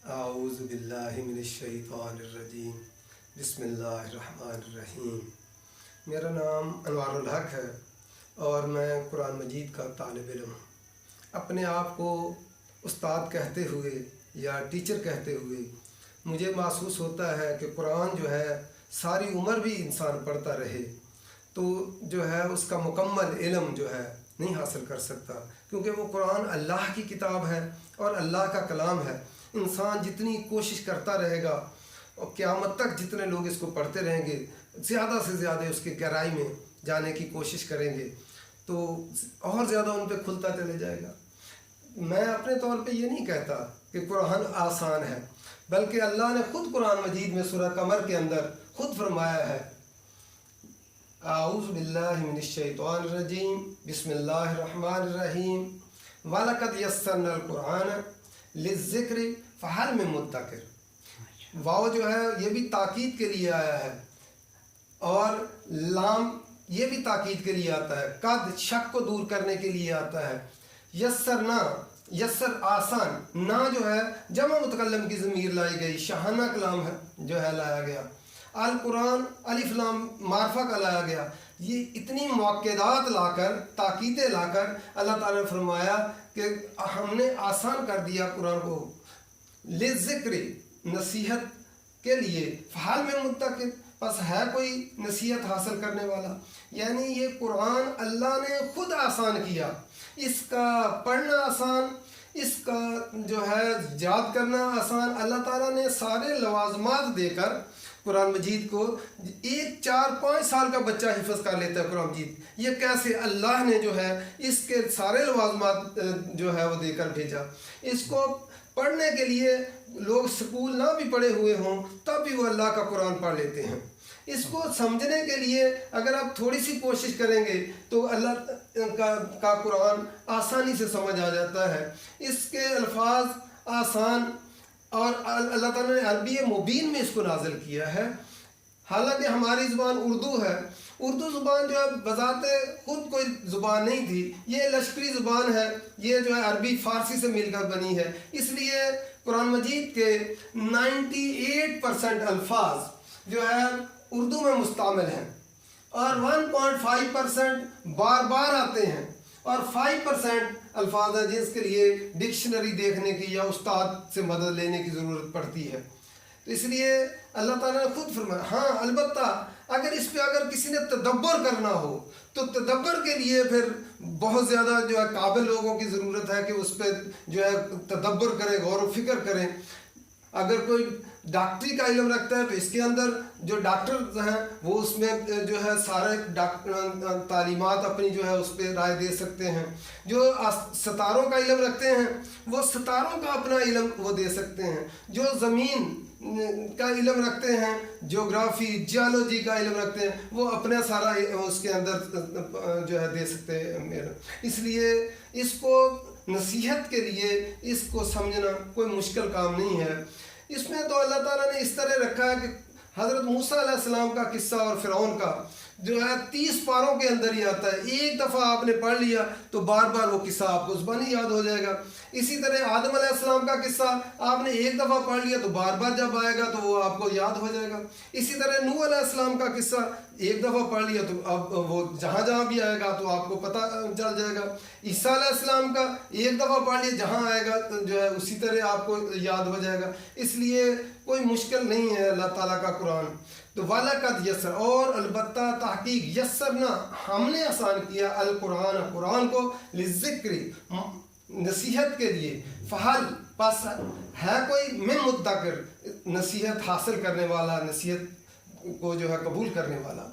اعوذ باللہ من الشیطان الرجیم بسم اللہ الرحمن الرحیم۔ میرا نام انوار الحق ہے اور میں قرآن مجید کا طالب علم ہوں۔ اپنے آپ کو استاد کہتے ہوئے یا ٹیچر کہتے ہوئے مجھے محسوس ہوتا ہے کہ قرآن جو ہے ساری عمر بھی انسان پڑھتا رہے تو جو ہے اس کا مکمل علم جو ہے نہیں حاصل کر سکتا، کیونکہ وہ قرآن اللہ کی کتاب ہے اور اللہ کا کلام ہے۔ انسان جتنی کوشش کرتا رہے گا اور قیامت تک جتنے لوگ اس کو پڑھتے رہیں گے زیادہ سے زیادہ اس کی گہرائی میں جانے کی کوشش کریں گے تو اور زیادہ ان پہ کھلتا چلے جائے گا۔ میں اپنے طور پہ یہ نہیں کہتا کہ قرآن آسان ہے، بلکہ اللہ نے خود قرآن مجید میں سورہ قمر کے اندر خود فرمایا ہے، اعوذ باللہ من الشیطان الرجیم بسم اللہ الرحمن الرحیم وَلَقَدْ يَسَّرْنَا الْقُرْآنَ لِلذِّكْرِ فَهَلْ مِن مُدَّكِرٍ۔ واو جو ہے یہ بھی تاکید کے لیے آیا ہے اور لام یہ بھی تاکید کے لیے آتا ہے، قد شک کو دور کرنے کے لیے آتا ہے۔ یسرنا، یسر آسان، نا جو ہے جمع متکلم کی ضمیر لائی گئی، شاہانہ کلام ہے جو ہے لایا گیا۔ القرآن الف لام معرفہ کا لایا گیا۔ یہ اتنی مؤکدات لا کر، تاکیدیں لا کر اللہ تعالیٰ نے فرمایا کہ ہم نے آسان کر دیا قرآن کو، لِلذِّکْرِ نصیحت کے لیے، فَحَلْ مِن مُدَّکِرٍ پس ہے کوئی نصیحت حاصل کرنے والا۔ یعنی یہ قرآن اللہ نے خود آسان کیا، اس کا پڑھنا آسان، اس کا جو ہے یاد کرنا آسان۔ اللہ تعالیٰ نے سارے لوازمات دے کر قرآن مجید کو، ایک 4-5 سال کا بچہ حفظ کر لیتا ہے قرآن مجید۔ یہ کیسے؟ اللہ نے جو ہے اس کے سارے لوازمات جو ہے وہ دے کر بھیجا۔ اس کو پڑھنے کے لیے لوگ سکول نہ بھی پڑھے ہوئے ہوں تب بھی وہ اللہ کا قرآن پڑھ لیتے ہیں۔ اس کو سمجھنے کے لیے اگر آپ تھوڑی سی کوشش کریں گے تو اللہ کا قرآن آسانی سے سمجھ آ جاتا ہے۔ اس کے الفاظ آسان، اور اللہ تعالیٰ نے عربی مبین میں اس کو نازل کیا ہے۔ حالانکہ ہماری زبان اردو ہے، اردو زبان جو ہے بذات خود کوئی زبان نہیں تھی، یہ لشکری زبان ہے، یہ جو ہے عربی فارسی سے مل کر بنی ہے۔ اس لیے قرآن مجید کے 98% الفاظ جو ہے اردو میں مستعمل ہیں اور 1.5% بار بار آتے ہیں، اور 5% الفاظ ہیں جس کے لیے ڈکشنری دیکھنے کی یا استاد سے مدد لینے کی ضرورت پڑتی ہے۔ تو اس لیے اللہ تعالیٰ نے خود فرمایا، ہاں البتہ اگر اس پہ اگر کسی نے تدبر کرنا ہو تو تدبر کے لیے پھر بہت زیادہ جو ہے قابل لوگوں کی ضرورت ہے کہ اس پہ جو ہے تدبر کریں، غور و فکر کریں۔ اگر کوئی ڈاکٹری کا علم رکھتا ہے تو اس کے اندر جو ڈاکٹر ہیں وہ اس میں جو ہے سارے تعلیمات اپنی جو ہے اس پہ رائے دے سکتے ہیں۔ جو ستاروں کا علم رکھتے ہیں وہ ستاروں کا اپنا علم وہ دے سکتے ہیں۔ جو زمین کا علم رکھتے ہیں، جیوگرافی جیولوجی کا علم رکھتے ہیں، وہ اپنا سارا اس کے اندر جو ہے دے سکتے ہیں۔ اس لیے اس کو نصیحت کے لیے اس کو سمجھنا کوئی مشکل کام نہیں ہے۔ اس میں تو اللہ تعالیٰ نے اس طرح رکھا ہے کہ حضرت موسیٰ علیہ السلام کا قصہ اور فرعون کا جو ہے 30 پاروں کے اندر ہی آتا ہے۔ ایک دفعہ آپ نے پڑھ لیا تو بار بار وہ قصہ آپ کو زبانی یاد ہو جائے گا۔ اسی طرح آدم علیہ السلام کا قصہ آپ نے ایک دفعہ پڑھ لیا تو بار بار جب آئے گا تو وہ آپ کو یاد ہو جائے گا۔ اسی طرح نوح علیہ السلام کا قصہ ایک دفعہ پڑھ لیا تو اب وہ جہاں جہاں بھی آئے گا تو آپ کو پتہ چل جائے گا۔ عیسیٰ علیہ السلام کا ایک دفعہ پڑھ لیا، جہاں آئے گا جو ہے اسی طرح آپ کو یاد ہو جائے گا۔ اس لیے کوئی مشکل نہیں ہے اللہ تعالیٰ کا قرآن۔ تو وَلَقَدْ يَسَّرْ، اور البتہ تحقیق، یسرنا ہم نے آسان کیا، القرآن قرآن کو، لِلذِّکْرِ نصیحت کے لیے، فَحَلْ پس ہے کوئی مِن مُدَّکِرٍ نصیحت حاصل کرنے والا، نصیحت کو جو ہے قبول کرنے والا۔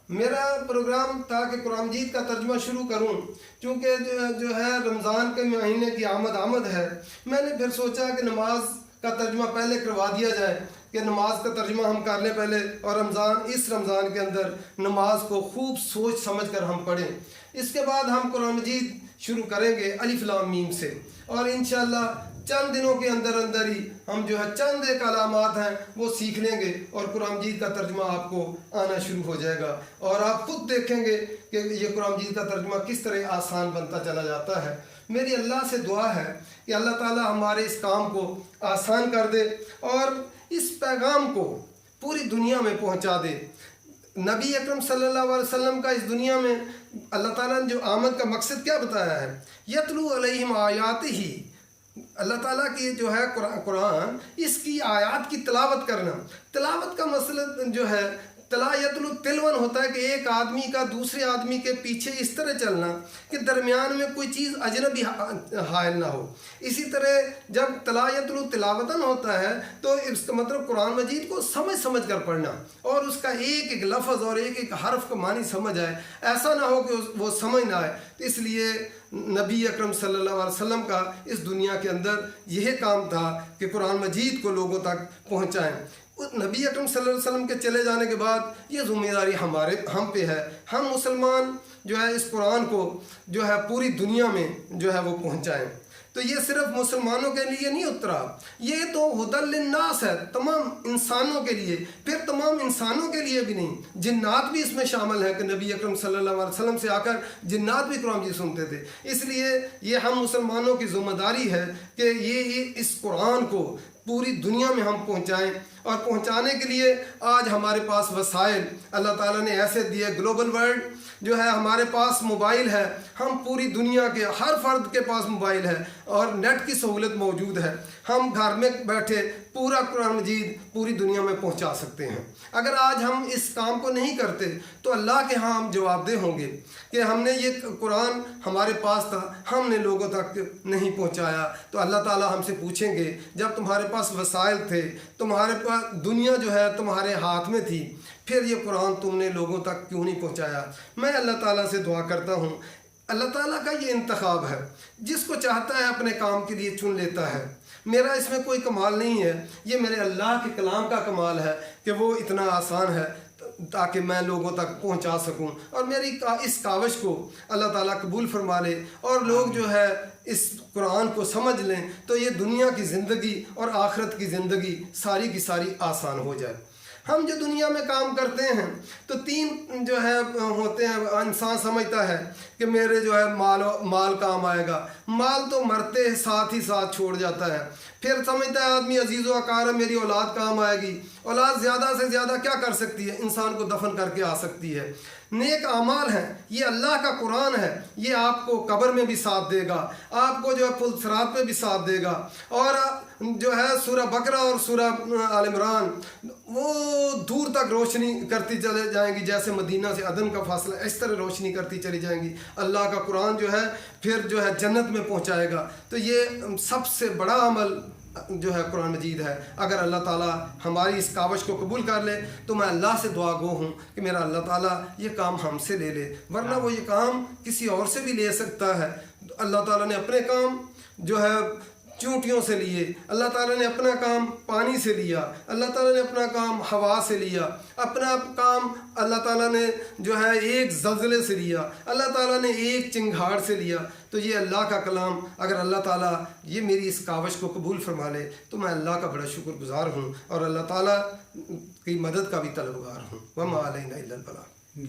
میرا پروگرام تھا کہ قرآن مجید کا ترجمہ شروع کروں، چونکہ جو ہے رمضان کے مہینے کی آمد ہے۔ میں نے پھر سوچا کہ نماز کا ترجمہ پہلے کروا دیا جائے، کہ نماز کا ترجمہ ہم کر لیں پہلے، اور اس رمضان کے اندر نماز کو خوب سوچ سمجھ کر ہم پڑھیں۔ اس کے بعد ہم قرآن مجید شروع کریں گے الف لام میم سے، اور انشاءاللہ چند دنوں کے اندر ہی ہم جو ہے چند ایک علامات ہیں وہ سیکھ لیں گے اور قرآن مجید کا ترجمہ آپ کو آنا شروع ہو جائے گا، اور آپ خود دیکھیں گے کہ یہ قرآن مجید کا ترجمہ کس طرح آسان بنتا چلا جاتا ہے۔ میری اللہ سے دعا ہے کہ اللہ تعالیٰ ہمارے اس کام کو آسان کر دے اور اس پیغام کو پوری دنیا میں پہنچا دے۔ نبی اکرم صلی اللہ علیہ وسلم کا اس دنیا میں اللہ تعالیٰ نے جو آمد کا مقصد کیا بتایا ہے، یتلو علیہم آیاتہ، اللہ تعالیٰ کی جو ہے قرآن، اس کی آیات کی تلاوت کرنا۔ تلاوت کا مسئلہ جو ہے تلایتلو تلون ہوتا ہے کہ ایک آدمی کا دوسرے آدمی کے پیچھے اس طرح چلنا کہ درمیان میں کوئی چیز اجنبی حائل نہ ہو۔ اسی طرح جب تلایتلو تلاوتاً ہوتا ہے تو اس کا مطلب قرآن مجید کو سمجھ کر پڑھنا، اور اس کا ایک ایک لفظ اور ایک ایک حرف کا معنی سمجھ آئے، ایسا نہ ہو کہ وہ سمجھ نہ آئے۔ تو اس لیے نبی اکرم صلی اللہ علیہ وسلم کا اس دنیا کے اندر یہ کام تھا کہ قرآن مجید کو لوگوں تک پہنچائیں۔ نبی اکرم صلی اللہ علیہ وسلم کے چلے جانے کے بعد یہ ذمہ داری ہم پہ ہے، ہم مسلمان جو ہے اس قرآن کو جو ہے پوری دنیا میں جو ہے وہ پہنچائیں۔ تو یہ صرف مسلمانوں کے لیے نہیں اترا، یہ تو ہدی للناس ہے، تمام انسانوں کے لیے، پھر تمام انسانوں کے لیے بھی نہیں، جنات بھی اس میں شامل ہے کہ نبی اکرم صلی اللہ علیہ وسلم سے آ کر جنات بھی قرآن مجید سنتے تھے۔ اس لیے یہ ہم مسلمانوں کی ذمہ داری ہے کہ یہ اس قرآن کو پوری دنیا میں ہم پہنچائیں، اور پہنچانے کے لیے آج ہمارے پاس وسائل اللہ تعالیٰ نے ایسے دیے، گلوبل ورلڈ جو ہے، ہمارے پاس موبائل ہے، ہم پوری دنیا کے ہر فرد کے پاس موبائل ہے اور نیٹ کی سہولت موجود ہے، ہم گھر میں بیٹھے پورا قرآن مجید پوری دنیا میں پہنچا سکتے ہیں۔ اگر آج ہم اس کام کو نہیں کرتے تو اللہ کے ہاں ہم جواب دہ ہوں گے کہ ہم نے یہ قرآن ہمارے پاس تھا، ہم نے لوگوں تک نہیں پہنچایا۔ تو اللہ تعالیٰ ہم سے پوچھیں گے، جب تمہارے پاس وسائل تھے، تمہارے پاس دنیا جو ہے تمہارے ہاتھ میں تھی، پھر یہ قرآن تم نے لوگوں تک کیوں نہیں پہنچایا؟ میں اللہ تعالیٰ سے دعا کرتا ہوں، اللہ تعالیٰ کا یہ انتخاب ہے، جس کو چاہتا ہے اپنے کام کے لیے چن لیتا ہے۔ میرا اس میں کوئی کمال نہیں ہے، یہ میرے اللہ کے کلام کا کمال ہے کہ وہ اتنا آسان ہے تاکہ میں لوگوں تک پہنچا سکوں، اور میری اس کاوش کو اللہ تعالیٰ قبول فرما لے اور لوگ جو ہے اس قرآن کو سمجھ لیں تو یہ دنیا کی زندگی اور آخرت کی زندگی ساری کی ساری آسان ہو جائے۔ ہم جو دنیا میں کام کرتے ہیں تو تین جو ہے ہوتے ہیں، انسان سمجھتا ہے کہ میرے جو ہے مال کام آئے گا، مال تو مرتے ساتھ ہی ساتھ چھوڑ جاتا ہے۔ پھر سمجھتا ہے آدمی عزیز و اقارب میری اولاد کام آئے گی، اولاد زیادہ سے زیادہ کیا کر سکتی ہے؟ انسان کو دفن کر کے آ سکتی ہے۔ نیک اعمال ہیں، یہ اللہ کا قرآن ہے، یہ آپ کو قبر میں بھی ساتھ دے گا، آپ کو جو ہے پل صراط پہ بھی ساتھ دے گا، اور جو ہے سورہ بقرہ اور سورہ آل عمران وہ دور تک روشنی کرتی چلے جائیں گی، جیسے مدینہ سے عدن کا فاصلہ، اس طرح روشنی کرتی چلی جائیں گی۔ اللہ کا قرآن جو ہے پھر جو ہے جنت میں پہنچائے گا۔ تو یہ سب سے بڑا عمل جو ہے قرآن مجید ہے۔ اگر اللہ تعالیٰ ہماری اس کاوش کو قبول کر لے تو میں اللہ سے دعا گو ہوں کہ میرا اللہ تعالیٰ یہ کام ہم سے لے لے، ورنہ وہ یہ کام کسی اور سے بھی لے سکتا ہے۔ اللہ تعالیٰ نے اپنے کام جو ہے چونٹیوں سے لیے، اللہ تعالیٰ نے اپنا کام پانی سے لیا، اللہ تعالیٰ نے اپنا کام ہوا سے لیا، اپنا کام اللہ تعالیٰ نے جو ہے ایک زلزلے سے لیا، اللہ تعالیٰ نے ایک چنگھاڑ سے لیا۔ تو یہ اللہ کا کلام، اگر اللہ تعالیٰ یہ میری اس کاوش کو قبول فرما لے تو میں اللہ کا بڑا شکر گزار ہوں اور اللہ تعالیٰ کی مدد کا بھی طلبگار ہوں۔ وما علینا الا البلاغ۔